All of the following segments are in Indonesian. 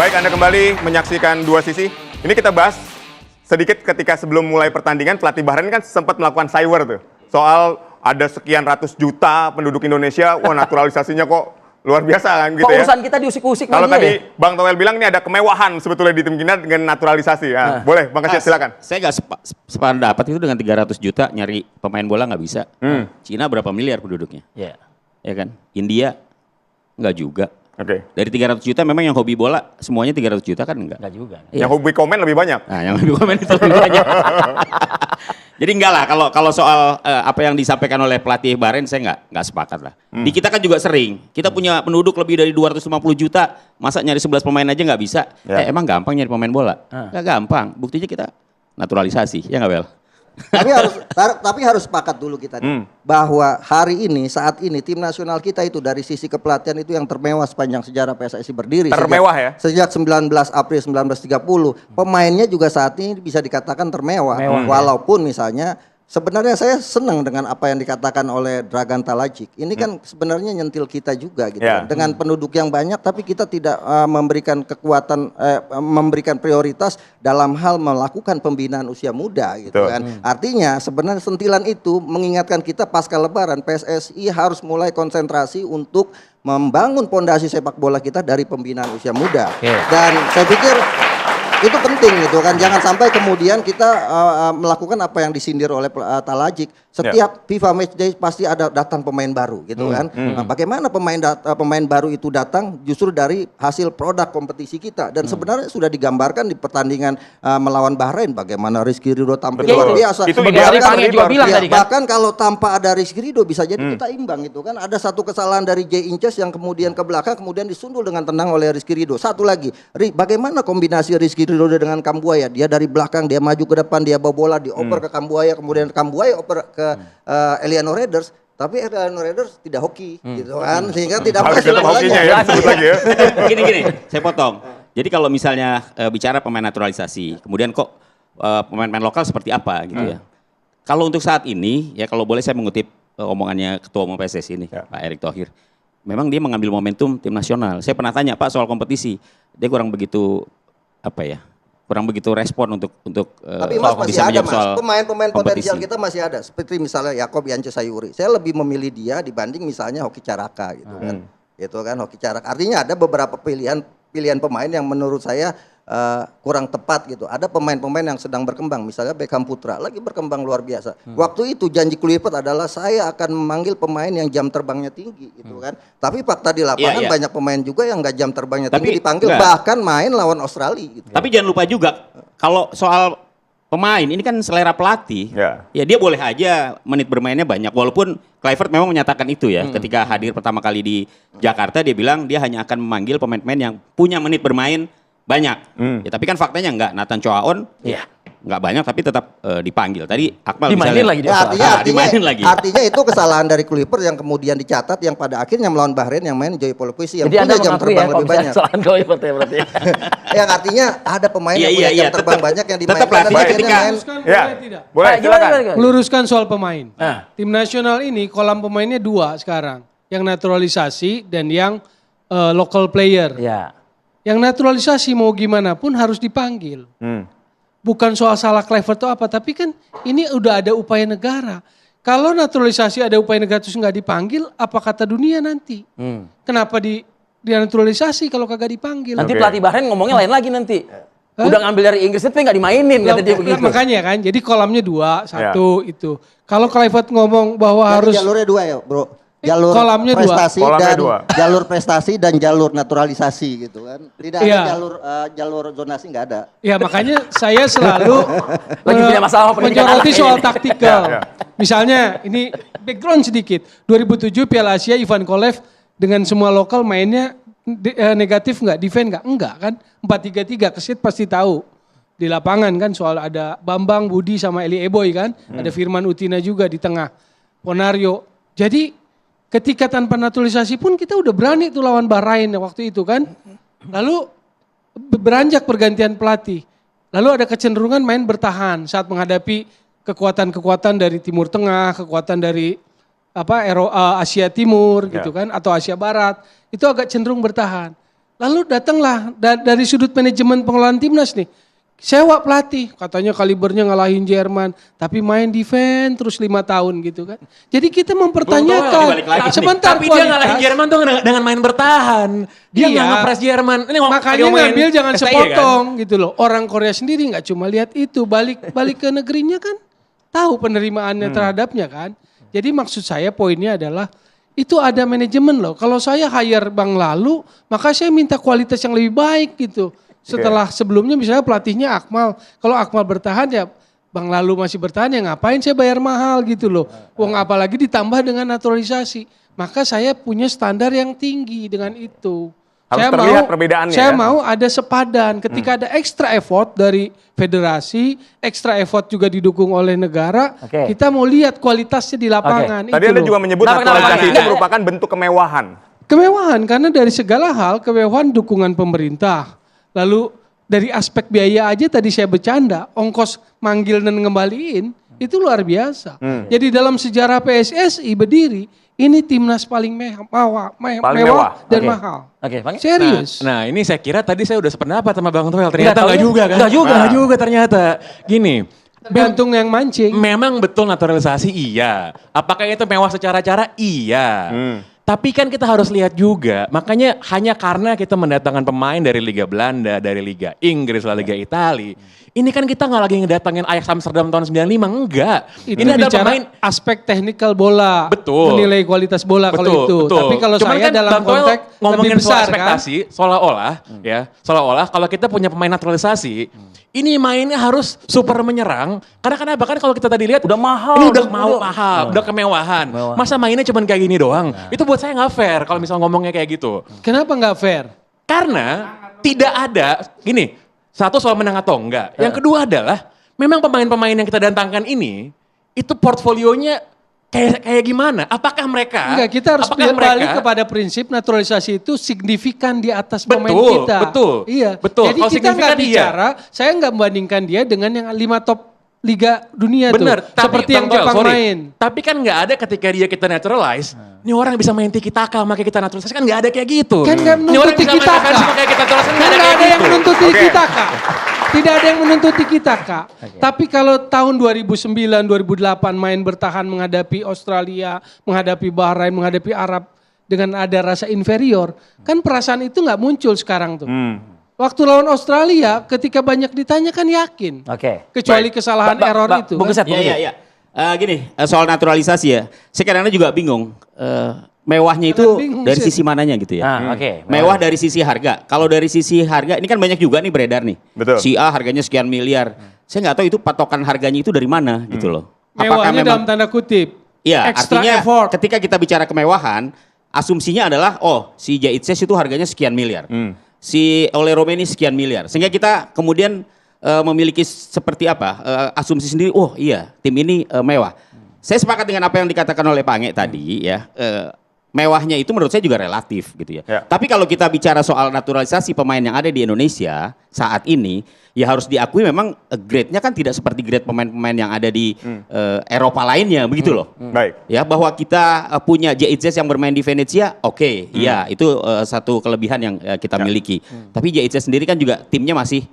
Baik, Anda kembali menyaksikan Dua Sisi. Ini kita bahas sedikit ketika sebelum mulai pertandingan, pelatih Bahrain kan sempat melakukan cyber tuh. Soal ada sekian ratus juta penduduk Indonesia, wah naturalisasinya kok luar biasa kan gitu ya. Kok urusan kita diusik-usik Kalau media tadi ya? Bang Toel bilang ini ada kemewahan sebetulnya di tim kita dengan naturalisasi. Ya, boleh, Bang Kasyid silakan. Saya nggak sependapat itu dengan 300 juta nyari pemain bola nggak bisa. Cina berapa miliar penduduknya? Iya. Ya kan? India nggak juga. Oke. Dari 300 juta memang yang hobi bola semuanya 300 juta kan enggak? Enggak juga. Iya. Yang hobi komen lebih banyak. Nah, yang hobi komen itu lebih banyak. Jadi enggak lah kalau soal apa yang disampaikan oleh pelatih Bahrain saya nggak sepakat lah. Di kita kan juga sering. Kita punya penduduk lebih dari 250 juta, masa nyari 11 pemain aja nggak bisa? Ya. Emang gampang nyari pemain bola? Nggak gampang. Buktinya kita naturalisasi, ya nggak Bel? Tapi harus sepakat dulu kita nih, bahwa hari ini saat ini tim nasional kita itu dari sisi kepelatihan itu yang termewah sepanjang sejarah PSSI berdiri. Termewah ya? Sejak 19 April 1930. Pemainnya juga saat ini bisa dikatakan termewah. Walaupun misalnya sebenarnya saya senang dengan apa yang dikatakan oleh Dragan Talajic. Ini kan sebenarnya nyentil kita juga gitu. Ya. Dengan penduduk yang banyak tapi kita tidak memberikan kekuatan memberikan prioritas dalam hal melakukan pembinaan usia muda gitu kan. Artinya sebenarnya sentilan itu mengingatkan kita pasca lebaran PSSI harus mulai konsentrasi untuk membangun pondasi sepak bola kita dari pembinaan usia muda. Dan saya pikir itu penting gitu kan, jangan sampai kemudian kita melakukan apa yang disindir oleh Talajic. Setiap FIFA Matchday pasti ada datang pemain baru gitu kan. Nah, bagaimana pemain baru itu datang justru dari hasil produk kompetisi kita, dan sebenarnya sudah digambarkan di pertandingan melawan Bahrain bagaimana Rizky Ridho tampil luar biasa. Itu Bahkan kalau tanpa ada Rizky Ridho bisa jadi kita imbang gitu kan. Ada satu kesalahan dari Jay Inces yang kemudian ke belakang kemudian disundul dengan tenang oleh Rizky Ridho. Satu lagi, bagaimana kombinasi Rizky Ridho dengan Kambuaya? Dia dari belakang, dia maju ke depan, dia bawa bola, dioper ke Kambuaya, kemudian Kambuaya oper ke Eliano Raiders, tapi Eliano Raiders tidak hoki gitu kan, sehingga tidak masuk bolanya. Ya, sebut lagi ya. Gini, saya potong. Jadi kalau misalnya bicara pemain naturalisasi, kemudian kok pemain-pemain lokal seperti apa gitu ya. Kalau untuk saat ini, ya kalau boleh saya mengutip omongannya Ketua Umum PSSI ini, Pak Erick Thohir. Memang dia mengambil momentum tim nasional. Saya pernah tanya Pak soal kompetisi, dia kurang begitu respon untuk tapi Mas masih ada Mas, pemain-pemain potensial kompetisi. kita masih ada, seperti misalnya Yakob Yance Sayuri. Saya lebih memilih dia dibanding misalnya Hoki Caraka gitu kan. Gitu kan, Hoki Caraka. Artinya ada beberapa pilihan pemain yang menurut saya kurang tepat gitu. Ada pemain-pemain yang sedang berkembang, misalnya Beckham Putra lagi berkembang luar biasa. Waktu itu janji Kluivert adalah saya akan memanggil pemain yang jam terbangnya tinggi gitu kan. Tapi fakta di lapangan banyak pemain juga yang nggak jam terbangnya tinggi dipanggil, bahkan main lawan Australia gitu. Tapi jangan lupa juga kalau soal pemain ini kan selera pelatih. Ya dia boleh aja menit bermainnya banyak, walaupun Kluivert memang menyatakan itu ya. Ketika hadir pertama kali di Jakarta dia bilang dia hanya akan memanggil pemain-pemain yang punya menit bermain banyak. Ya, tapi kan faktanya enggak. Nathan Choaon enggak banyak tapi tetap dipanggil. Tadi Akmal Dimainin lagi dia. dimainin lagi. Artinya itu kesalahan dari Kluivert yang kemudian dicatat, yang pada akhirnya melawan Bahrain yang main Joy Polokuisi yang Jadi punya jam terbang lebih banyak. Kesalahan Kluivert ya berarti. Yang artinya ada pemain yang punya jam terbang banyak yang dimainkan dan akhirnya main. Boleh, silakan. Meluruskan soal pemain. Tim nasional ini kolam pemainnya 2 sekarang. Yang naturalisasi dan yang local player. Ya. Yang naturalisasi mau gimana pun harus dipanggil. Bukan soal salah Kluivert atau apa, tapi kan ini udah ada upaya negara. Kalau naturalisasi ada upaya negara terus nggak dipanggil, apa kata dunia nanti? Kenapa naturalisasi kalau kagak dipanggil? Nanti pelatih Bahrain ngomongnya lain lagi nanti. Udah ngambil dari Inggris tapi nggak dimainin kata dia begitu. Makanya kan, jadi kolamnya 2, satu itu. Kalau Kluivert ngomong bahwa harus jalurnya 2 ya, Bro. Jalur kolamnya prestasi dan dua. jalur prestasi dan jalur naturalisasi gitu kan. Tidak ada jalur zonasi, nggak ada. Ya makanya saya selalu Lagi punya masalah pendidikan menyoroti anak soal ini. taktikal. Misalnya ini background sedikit. 2007 Piala Asia Ivan Kolev dengan semua lokal mainnya negatif nggak, defend nggak? Enggak kan. 4-3-3 Kesit pasti tahu. Di lapangan kan soal ada Bambang, Budi sama Eli Eboy kan. Ada Firman Utina juga di tengah. Ponario. Jadi ketika tanpa naturalisasi pun kita udah berani tuh lawan Bahrain waktu itu kan. Lalu beranjak pergantian pelatih. Lalu ada kecenderungan main bertahan saat menghadapi kekuatan-kekuatan dari Timur Tengah, kekuatan dari Asia Timur gitu kan, atau Asia Barat. Itu agak cenderung bertahan. Lalu datanglah dari sudut manajemen pengelolaan timnas nih. Sewa pelatih, katanya kalibernya ngalahin Jerman, tapi main defense terus 5 tahun gitu kan. Jadi kita mempertanyakan, sebentar tapi dia ngalahin Jerman tuh dengan main bertahan. Dia nggak ngepres Jerman. Ini makanya ngambil jangan sepotong kan? Gitu loh. Orang Korea sendiri nggak cuma lihat itu, balik ke negerinya kan tahu penerimaannya terhadapnya kan. Jadi maksud saya poinnya adalah itu ada manajemen loh. Kalau saya hire Bang Lalu, maka saya minta kualitas yang lebih baik gitu. Setelah sebelumnya misalnya pelatihnya Akmal. Kalau Akmal bertahan ya Bang Lalu masih bertahan ya ngapain saya bayar mahal gitu loh. Wong apalagi ditambah dengan naturalisasi. Maka saya punya standar yang tinggi dengan itu. Harus terlihat perbedaannya. Saya mau ada sepadan. Ketika ada extra effort dari federasi, extra effort juga didukung oleh negara, kita mau lihat kualitasnya di lapangan. Tadi Anda juga menyebut naturalisasi itu merupakan bentuk kemewahan. Kemewahan karena dari segala hal, kemewahan dukungan pemerintah. Lalu dari aspek biaya aja tadi saya bercanda, ongkos manggil dan ngembaliin itu luar biasa. Jadi dalam sejarah PSSI berdiri, ini timnas paling mewah dan mahal. Serius. Nah ini saya kira tadi saya udah sependapat sama Bang Toel, ternyata enggak juga kan? Enggak juga ternyata. Gini. Tergantung yang mancing. Memang betul naturalisasi iya. Apakah itu mewah secara cara? Iya. Tapi kan kita harus lihat juga, makanya hanya karena kita mendatangkan pemain dari Liga Belanda, dari Liga Inggris, Liga Italia, ini kan kita nggak lagi ngedatangin Ajax Amsterdam tahun 95, enggak. Itu ini adalah pemain aspek teknikal bola, menilai kualitas bola kalau itu. Betul. Tapi kalau cuman saya kan dalam konteks ngomongin lebih besar soal ekspektasi, kan? seolah-olah kalau kita punya pemain naturalisasi, ini mainnya harus super menyerang. Karena kenapa? Kan kalau kita tadi lihat udah mahal. Ini udah kemewahan. Masa mainnya cuma kayak gini doang? Itu buat saya nggak fair kalau misalnya ngomongnya kayak gitu. Kenapa nggak fair? Karena tidak ada, gini, satu soal menang atau enggak. Yang kedua adalah, memang pemain-pemain yang kita datangkan ini, itu portfolionya kayak gimana? Apakah mereka? Enggak, kita harus balik kepada prinsip naturalisasi itu signifikan di atas pemain kita. Betul. Jadi kalau kita nggak bicara, saya nggak membandingkan dia dengan yang 5 top Liga dunia bener, tuh. Seperti yang Jepang main. Tapi kan nggak ada ketika kita naturalize, ini orang bisa main tiki taka, makanya kita naturalisasi kan nggak ada kayak gitu. Kan nggak menuntut tiki taka. Kan nggak ada yang menuntut tiki taka. Tidak ada yang menuntut tiki taka. Tapi kalau tahun 2009, 2008 main bertahan menghadapi Australia, menghadapi Bahrain, menghadapi Arab dengan ada rasa inferior, kan perasaan itu nggak muncul sekarang tuh. Waktu lawan Australia, ketika banyak ditanya kan yakin. Kecuali kesalahan error itu. Iya. Gini, soal naturalisasi ya. Saya kadang-kadang juga bingung. Mewahnya itu dari sisi mananya gitu ya. Mewah dari sisi harga. Kalau dari sisi harga, ini kan banyak juga nih beredar nih. Betul. Si A harganya sekian miliar. Saya nggak tahu itu patokan harganya itu dari mana gitu loh. Mewahnya dalam tanda kutip. Iya, artinya ketika kita bicara kemewahan, asumsinya adalah si Jaitses itu harganya sekian miliar. Si Ole Romeni sekian miliar. Sehingga kita kemudian memiliki seperti apa? Asumsi sendiri, iya tim ini mewah. Saya sepakat dengan apa yang dikatakan oleh Pak Ange tadi ya. Mewahnya itu menurut saya juga relatif gitu ya. Tapi kalau kita bicara soal naturalisasi pemain yang ada di Indonesia saat ini, ya harus diakui memang grade-nya kan tidak seperti grade pemain-pemain yang ada di Eropa lainnya begitu loh. Baik. Ya bahwa kita punya JITZ yang bermain di Venezia, iya itu satu kelebihan yang kita miliki. Tapi JITZ sendiri kan juga timnya masih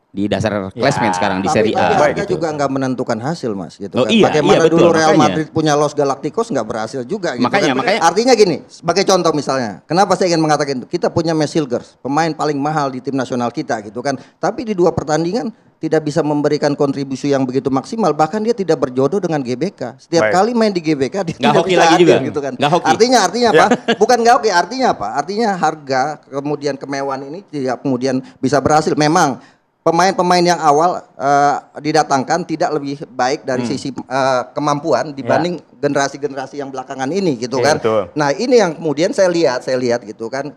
di dasar klasmen sekarang di Serie A. Tapi gitu. Juga nggak menentukan hasil mas gitu kan. Iya, bagaimana betul, dulu Real makanya. Madrid punya Los Galacticos nggak berhasil juga gitu makanya. Artinya gini, sebagai contoh misalnya, kenapa saya ingin mengatakan itu? Kita punya Mes Hilgers, pemain paling mahal di tim nasional kita gitu kan. Tapi di 2 pertandingan tidak bisa memberikan kontribusi yang begitu maksimal, bahkan dia tidak berjodoh dengan GBK. Setiap kali main di GBK dia tidak bisa hadir gitu kan. Artinya apa? Bukan nggak oke, artinya apa? Artinya harga kemudian kemewahan ini tidak kemudian bisa berhasil. Memang pemain-pemain yang awal didatangkan tidak lebih baik dari sisi kemampuan dibanding generasi-generasi yang belakangan ini gitu kan. Betul. Nah ini yang kemudian saya lihat gitu kan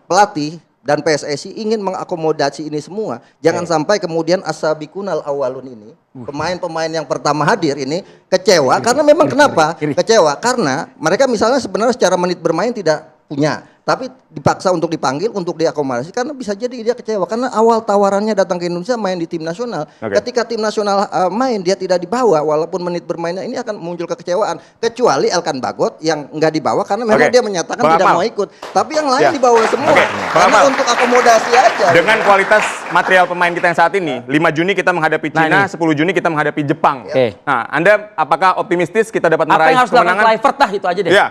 pelatih dan PSSI ingin mengakomodasi ini semua. Jangan sampai kemudian asabikunal awalun ini pemain-pemain yang pertama hadir ini kecewa karena memang kenapa? Kecewa karena mereka misalnya sebenarnya secara menit bermain tidak punya, tapi dipaksa untuk dipanggil untuk diakomodasi karena bisa jadi dia kecewa karena awal tawarannya datang ke Indonesia main di tim nasional. Ketika tim nasional main dia tidak dibawa walaupun menit bermainnya ini akan muncul kekecewaan. Kecuali Elkan Bagot yang nggak dibawa karena memang dia menyatakan tidak mau ikut. Tapi yang lain dibawa semua karena untuk akomodasi aja. Dengan kualitas material pemain kita yang saat ini, 5 Juni kita menghadapi Cina, 10 Juni kita menghadapi Jepang. Nah, Anda apakah optimistis kita dapat meraih kemenangan? Apa yang harus dilakukan Kluivert dah itu aja deh. Iya.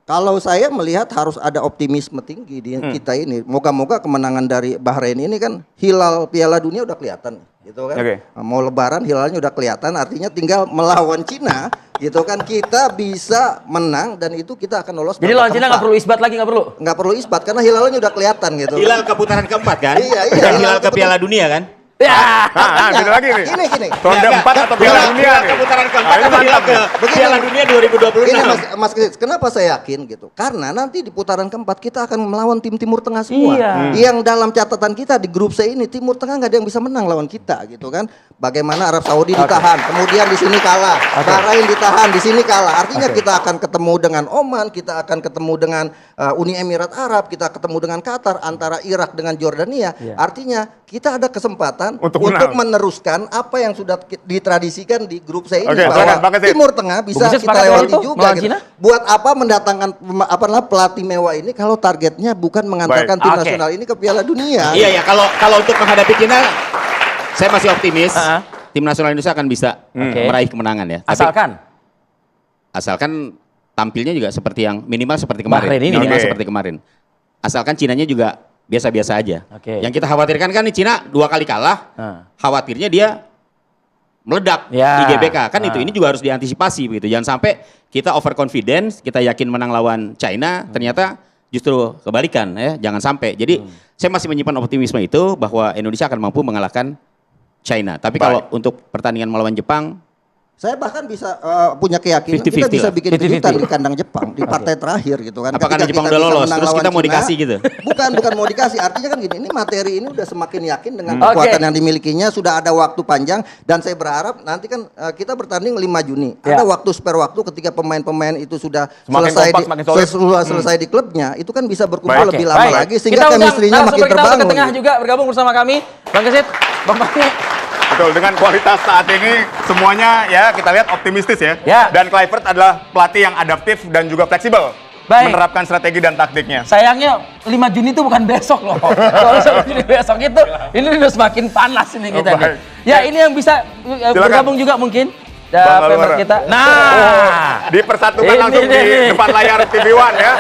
Kalau saya melihat harus ada optimisme tinggi di kita ini. Moga-moga kemenangan dari Bahrain ini kan hilal Piala Dunia udah kelihatan gitu kan. Mau lebaran hilalnya udah kelihatan, artinya tinggal melawan Cina gitu kan kita bisa menang dan itu kita akan lolos. Jadi lawan Cina nggak perlu isbat lagi, nggak perlu isbat karena hilalnya udah kelihatan gitu. Hilal ke putaran keempat kan? Iya. Bukan hilal ke Piala Dunia kan? Ya. Beda lagi nih. Gini. Ronde 4 atau Piala Dunia nih. Putaran keempat atau hilal ke Piala Dunia 2026. Ini Mas Kris, kenapa saya yakin gitu? Karena nanti di putaran keempat kita akan melawan tim Timur Tengah semua. Yang dalam catatan kita di grup C ini Timur Tengah nggak ada yang bisa menang lawan kita gitu kan. Bagaimana Arab Saudi ditahan, kemudian di sini kalah, Bahrain ditahan, di sini kalah. Artinya kita akan ketemu dengan Oman, kita akan ketemu dengan Uni Emirat Arab, kita ketemu dengan Qatar, antara Irak dengan Jordania. Artinya kita ada kesempatan untuk meneruskan apa yang sudah ditradisikan di grup C ini bahwa Timur Tengah bisa kita lewati juga. Gitu. Buat apa mendatangkan pelatih mewah ini kalau targetnya bukan mengantarkan tim nasional ini ke Piala Dunia? Iya, kalau untuk menghadapi Cina saya masih optimis. Tim nasional Indonesia akan bisa meraih kemenangan ya. Asalkan tampilnya juga seperti yang minimal seperti kemarin. Minimal seperti kemarin. Asalkan Cinanya juga biasa-biasa aja. Yang kita khawatirkan kan Cina 2 kali kalah. Khawatirnya dia meledak di GBK. Kan ini juga harus diantisipasi begitu. Jangan sampai kita overconfidence, kita yakin menang lawan China, ternyata justru kebalikan ya. Jangan sampai. Jadi saya masih menyimpan optimisme itu bahwa Indonesia akan mampu mengalahkan China. Tapi kalau untuk pertandingan melawan Jepang, saya bahkan bisa punya keyakinan 50-50 kita bisa lah. bikin kejutan di kandang Jepang di partai terakhir gitu kan. Apakah Jepang udah lolos terus kita mau dikasih gitu? Bukan mau dikasih. Artinya kan gini, ini materi ini udah semakin yakin dengan kekuatan yang dimilikinya, sudah ada waktu panjang dan saya berharap nanti kan kita bertanding 5 Juni. Ada waktu spare waktu ketika pemain-pemain itu sudah selesai di klubnya, itu kan bisa berkumpul lebih lama lagi sehingga chemistry-nya makin terbangun. Kita tengah juga bergabung bersama kami. Bang Kesit, Bang Fahmi. Betul, dengan kualitas saat ini semuanya ya kita lihat optimistis ya. Dan Kluivert adalah pelatih yang adaptif dan juga fleksibel. Menerapkan strategi dan taktiknya. Sayangnya 5 Juni itu bukan besok loh. Kalau 1 Juni besok itu, ini udah semakin panas ini kita nih. Ya ini yang bisa bergabung juga mungkin. Pember kita. Nah, dipersatukan langsung di depan layar TV One ya.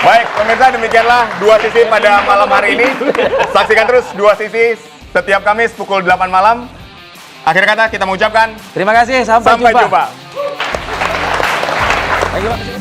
Baik, pemirsa demikianlah 2 sisi pada malam hari ini. Saksikan terus 2 sisi setiap Kamis pukul 8 malam. Akhir kata kita mengucapkan terima kasih, sampai jumpa. Thank you, Pak.